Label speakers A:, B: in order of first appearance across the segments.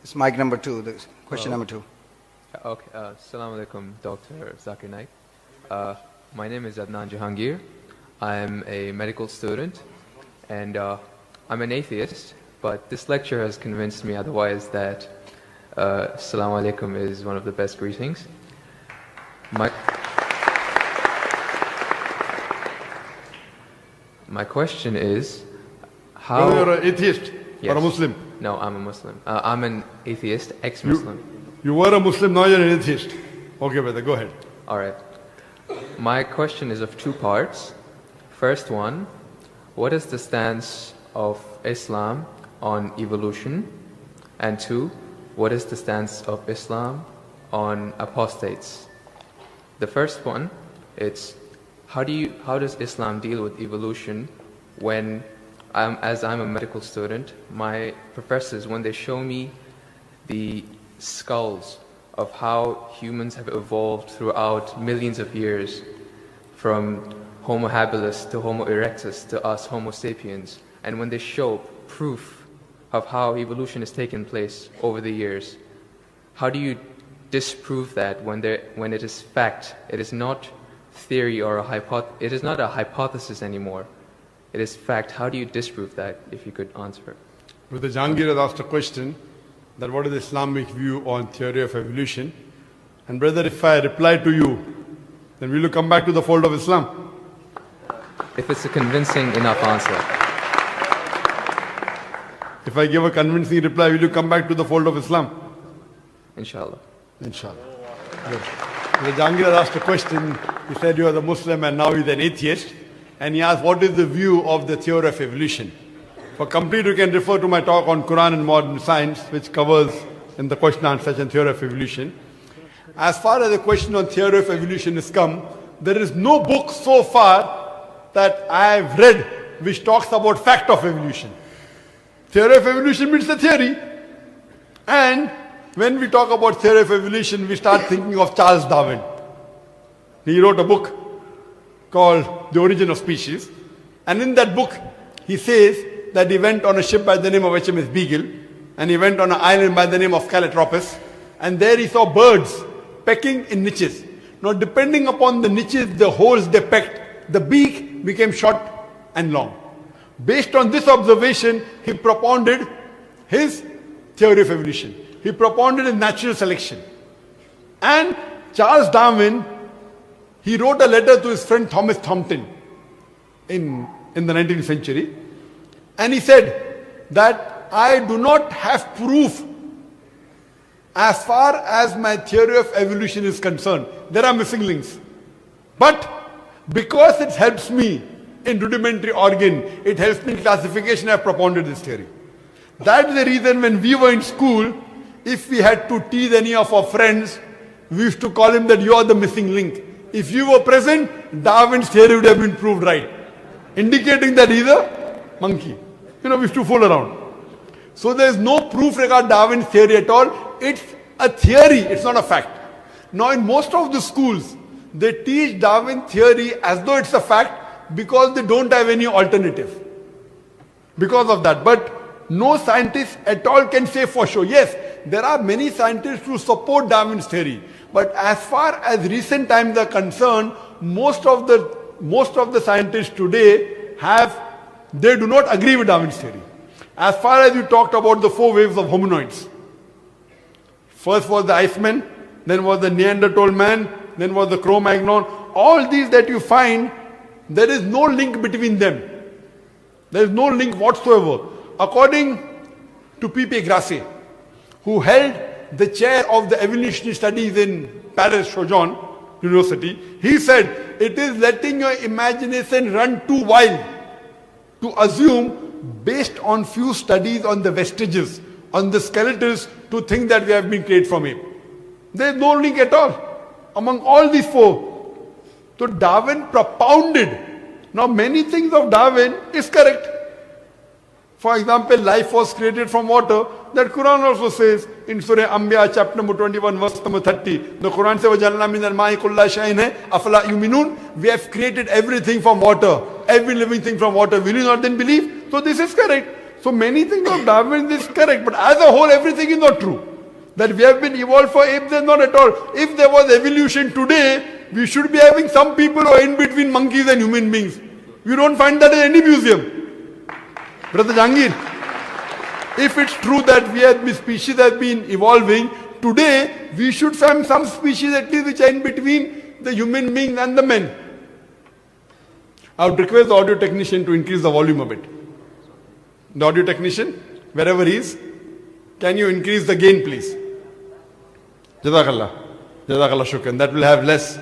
A: It's mic number 2, question number 2.
B: Okay, Assalamu alaikum, Dr. Zakir Naik. My name is Adnan Jahangir. I'm a medical student, and I'm an atheist, but this lecture has convinced me otherwise that Assalamu alaikum is one of the best greetings. My question is, how...
C: You're an atheist
B: Yes.
C: or a Muslim?
B: No, I'm a Muslim. I'm an atheist, ex-Muslim.
C: You were a Muslim, now you're an atheist. Okay, brother, go ahead.
B: All right. My question is of 2 parts. First one, what is the stance of Islam on evolution? And 2, what is the stance of Islam on apostates? The first one, it's how does Islam deal with evolution when, as I'm a medical student, my professors, when they show me the skulls of how humans have evolved throughout millions of years, from Homo habilis to Homo erectus to us Homo sapiens, and when they show proof of how evolution has taken place over the years, how do you disprove that when it is fact? It is not theory or it is not a hypothesis anymore. It is fact. How do you disprove that, if you could answer?
C: Brother Jahangir has asked a question that what is the Islamic view on theory of evolution? And brother, if I reply to you, then will you come back to the fold of Islam?
B: If it's a convincing enough answer.
C: If I give a convincing reply, will you come back to the fold of Islam?
B: Inshallah.
C: Inshallah. Good. Brother Jahangir has asked a question. He said you are the Muslim and now he's an atheist. And he asked, what is the view of the theory of evolution? For complete, you can refer to my talk on Quran and modern science, which covers in the question and answer session theory of evolution. As far as the question on theory of evolution is come, there is no book so far that I have read which talks about fact of evolution. Theory of evolution means the theory. And when we talk about theory of evolution, we start thinking of Charles Darwin. He wrote a book called The Origin of Species. And in that book, he says that he went on a ship by the name of HMS Beagle, and he went on an island by the name of Calotropis, and there he saw birds pecking in niches. Now, depending upon the niches, the holes they pecked, the beak became short and long. Based on this observation, he propounded his theory of evolution. He propounded natural selection. And Charles Darwin, he wrote a letter to his friend Thomas Thompson in the 19th century. And he said that I do not have proof as far as my theory of evolution is concerned. There are missing links. But because it helps me in rudimentary organ, it helps me in classification, I have propounded this theory. That's the reason when we were in school, if we had to tease any of our friends, we used to call him that you are the missing link. If you were present, Darwin's theory would have been proved right, indicating that he's a monkey. We used to fool around. So there is no proof regarding Darwin's theory at all. It's a theory, it's not a fact. Now in most of the schools, they teach Darwin theory as though it's a fact because they don't have any alternative. Because of that. But no scientist at all can say for sure. Yes, there are many scientists who support Darwin's theory. But as far as recent times are concerned, most of the scientists today they do not agree with Darwin's theory. As far as you talked about the 4 waves of hominoids. First was the Iceman, then was the Neanderthal man, then was the Cro-Magnon. All these that you find, there is no link between them. There is no link whatsoever. According to P.P. Grassi, who held the chair of the evolutionary studies in Paris Sorbonne University, he said, it is letting your imagination run too wild to assume, based on few studies on the vestiges, on the skeletons, to think that we have been created from ape. There is no link at all among all these 4. So Darwin propounded. Now many things of Darwin is correct. For example, life was created from water. That Quran also says in Surah Anbiya chapter number 21 verse number 30. The Quran says, وَجَعَلْنَا مِنَ الْمَاءِ كُلَّ شَيْءٍ أَفَلَا يُؤْمِنُونَ. We have created everything from water. Every living thing from water. Will you not then believe? So this is correct. So So many things of Darwin is correct, but as a whole, everything is not true. That we have been evolved for apes is not at all. If there was evolution today, we should be having some people who are in between monkeys and human beings. You don't find that in any museum. Brother Jangir, if it's true that the species have been evolving, today we should find some species at least which are in between the human beings and the men. I would request the audio technician to increase the volume a bit. The audio technician, wherever he is, can you increase the gain please? Jazakallah. Jazakallah shukran. That will have less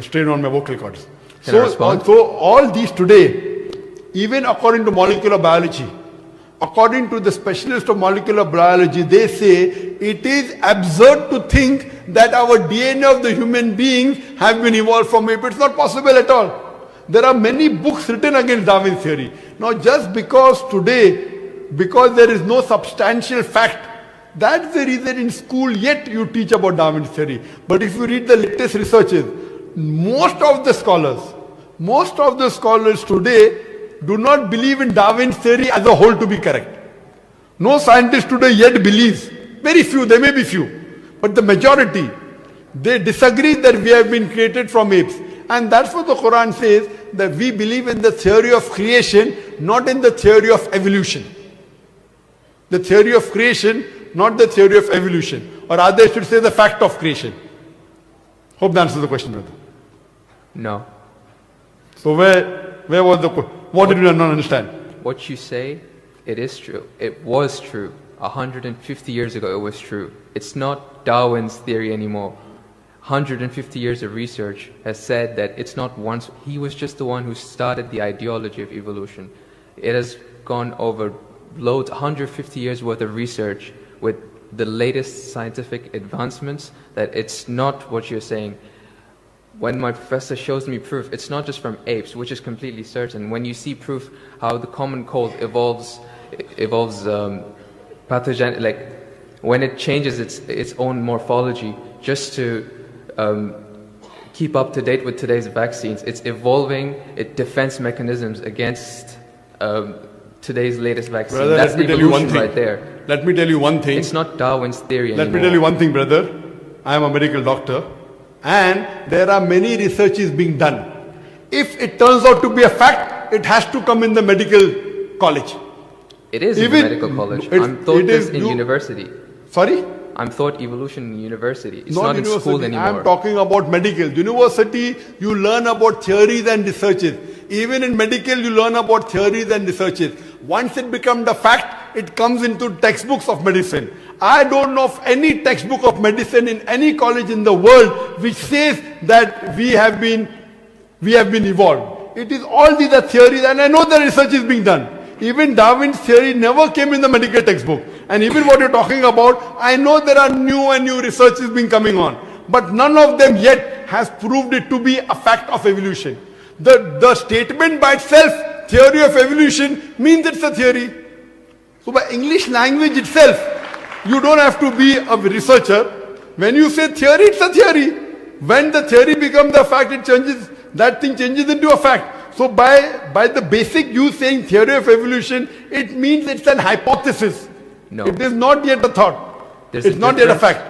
C: strain on my vocal cords. So all these today, even according to molecular biology, according to the specialist of molecular biology, they say it is absurd to think that our DNA of the human beings have been evolved from ape. It's not possible at all. There are many books written against Darwin's theory. Now just because today, because there is no substantial fact, that's the reason in school yet you teach about Darwin's theory. But if you read the latest researches, most of the scholars today do not believe in Darwin's theory as a whole to be correct. No scientist today yet believes. Very few, there may be few. But the majority, they disagree that we have been created from apes. And that's what the Quran says, that we believe in the theory of creation, not in the theory of evolution. The theory of creation, not the theory of evolution. Or rather, I should say the fact of creation. Hope that answers the question, brother.
B: No.
C: So where was the question? What did you not understand?
B: What you say, it is true. It was true. 150 years ago, it was true. It's not Darwin's theory anymore. 150 years of research has said that it's not once. He was just the one who started the ideology of evolution. It has gone over loads, 150 years worth of research with the latest scientific advancements, that it's not what you're saying. When my professor shows me proof, it's not just from apes, which is completely certain. When you see proof how the common cold evolves pathogen, like when it changes its own morphology just to keep up to date with today's vaccines, it's evolving its defense mechanisms against today's latest vaccine.
C: Brother,
B: that's evolution right there.
C: Let me tell you one thing.
B: It's not Darwin's theory anymore.
C: Let me tell you one thing, brother. I am a medical doctor, and there are many researches being done. If it turns out to be a fact, it has to come in the medical college.
B: It is in the medical college. I'm taught this in university.
C: Sorry?
B: I'm taught evolution in university. It's
C: not
B: in school anymore.
C: I'm talking about medical. University, you learn about theories and researches. Even in medical, you learn about theories and researches. Once it becomes the fact, it comes into textbooks of medicine. I don't know of any textbook of medicine in any college in the world which says that we have been evolved. It is all these are theories, and I know the research is being done. Even Darwin's theory never came in the medical textbook. And even what you're talking about, I know there are new and new researches being coming on. But none of them yet has proved it to be a fact of evolution. The statement by itself, theory of evolution, means it's a theory. So by English language itself, you don't have to be a researcher. When you say theory, it's a theory. When the theory becomes a fact, it changes, that thing changes into a fact. So by the basic you saying theory of evolution, it means it's an hypothesis.
B: No.
C: It is not yet a thought. It's not yet a fact.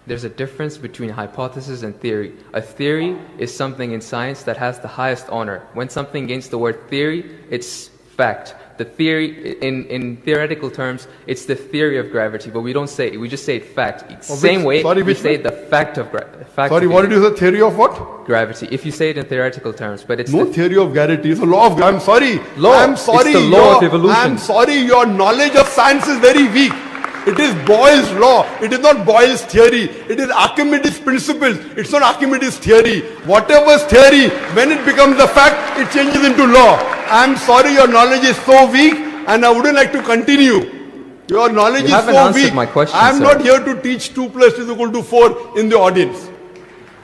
B: There's a difference between hypothesis and theory. A theory is something in science that has the highest honor. When something gains the word theory, it's fact. The theory, in theoretical terms, it's the theory of gravity, but we don't say it, we just say it fact. Same way we say the fact of gravity.
C: Sorry, what did you say? Theory of what?
B: Gravity. If you say it in theoretical terms, but it's
C: no theory of gravity. It's a law of gravity. I'm sorry. I'm sorry.
B: It's the law of evolution.
C: I'm sorry. Your knowledge of science is very weak. It is Boyle's law. It is not Boyle's theory. It is Archimedes' principles. It's not Archimedes' theory. Whatever's theory, when it becomes a fact, it changes into law. I'm sorry, your knowledge is so weak, and I wouldn't like to continue. Your knowledge is so weak.
B: My question,
C: I'm not here to teach 2 + 2 = 4 in the audience.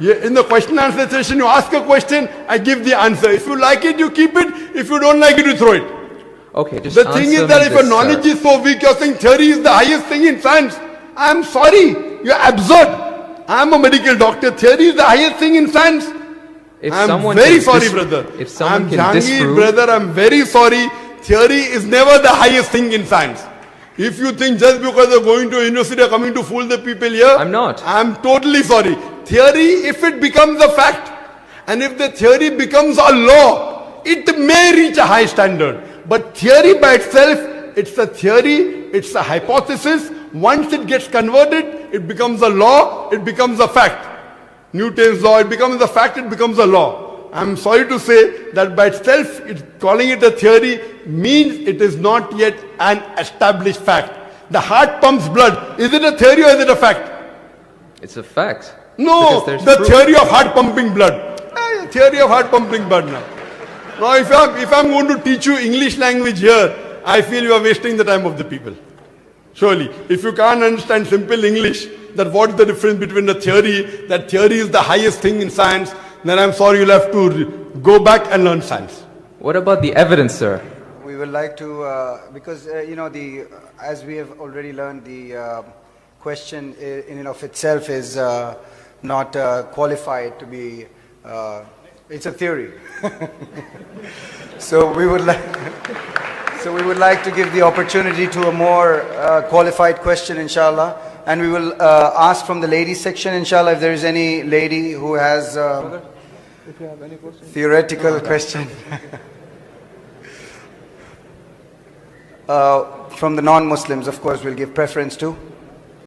C: In the question and answer session, you ask a question, I give the answer. If you like it, you keep it. If you don't like it, you throw it.
B: Okay, just
C: the thing is that if your knowledge is so weak, you're saying theory is the highest thing in science. I'm sorry, you're absurd. I'm a medical doctor. Theory is the highest thing in science.
B: If
C: I'm
B: someone
C: very
B: can
C: sorry, brother.
B: If someone
C: I'm
B: can
C: Jahangir,
B: disprove,
C: brother, I'm very sorry. Theory is never the highest thing in science. If you think just because they're going to university, they're coming to fool the people here,
B: I'm not.
C: I'm totally sorry. Theory, if it becomes a fact, and if the theory becomes a law, it may reach a high standard. But theory by itself, it's a theory, it's a hypothesis. Once it gets converted, it becomes a law, it becomes a fact. Newton's law, it becomes a fact, it becomes a law. I'm sorry to say that by itself, calling it a theory means it is not yet an established fact. The heart pumps blood. Is it a theory or is it a fact?
B: it's a fact.
C: No,
B: Because there's
C: the
B: proof.
C: theory of heart pumping blood. Theory of heart pumping blood now. Now if I'm going to teach you English language here, I feel you are wasting the time of the people. Surely, if you can't understand simple English, that what is the difference between a theory, that theory is the highest thing in science, then I'm sorry, you'll have to go back and learn science.
B: What about the evidence, sir?
A: We would like to, because as we have already learned, the question in and of itself is not qualified to be. It's a theory. So we would like. So we would like to give the opportunity to a more qualified question, inshallah. And we will ask from the ladies section, inshallah, if there is any lady who has theoretical question. From the non-Muslims, of course, we'll give preference to.